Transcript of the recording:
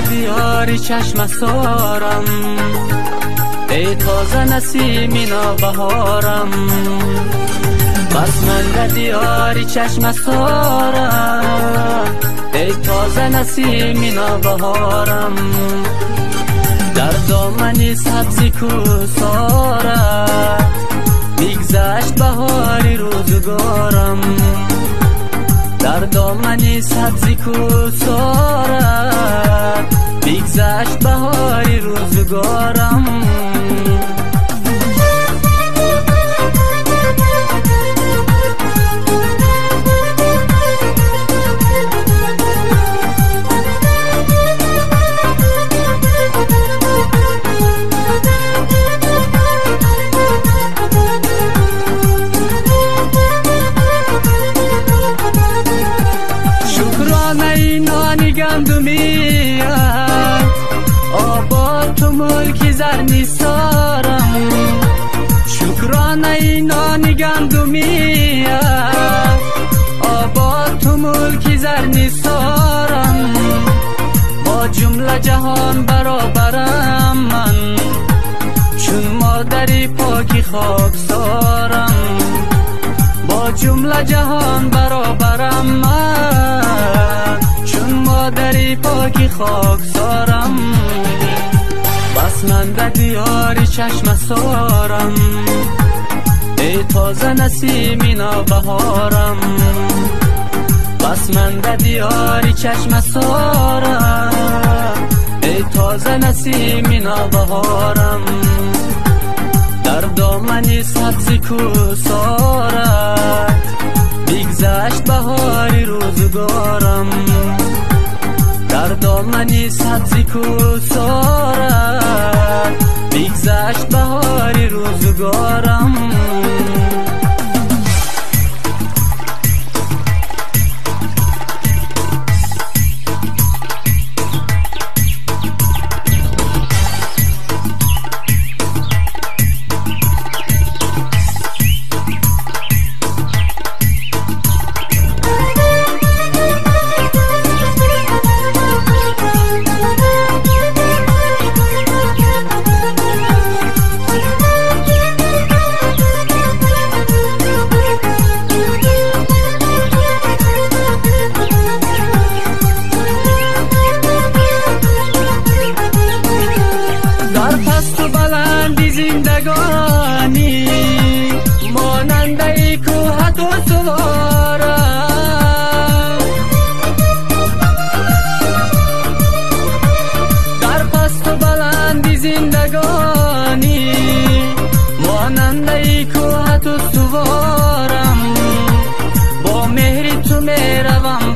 دیاری چشم سارم، ای تازه نسیم بهارم. بس من دیاری چشم سارم، ای تازه نسیم بهارم. در دامنی سبزی کوسارم، میگذشت بهاری روزگارم. در دامنی سبزی کوسارم، میگذشت بهاری روزگارم. گندمی آباد تو ملکی زر نیسارم، شکرانه اینانی گندمی آباد تو ملکی زر نیسارم. با جمله جهان برابرم من، چون مادری پاکی خاکسارم. با جمله جهان برابرم من، مادری پاکی خاکسارم. بس من در دیاری چشم سارم، ای تازه نسیم بهارم. بس من در دیاری چشم سارم، ای تازه نسیم بهارم. در دامنی سبزی کوسارم، میگذشت بهاری روزگارم. در دامنی سبزی کوسارم، میگذشت بهاری روزگارم. زندگانی ماننده ای کوه تو سوارم، در پست و بلندی زندگانی ماننده ای کوه تو سوارم. با مهری تو میروم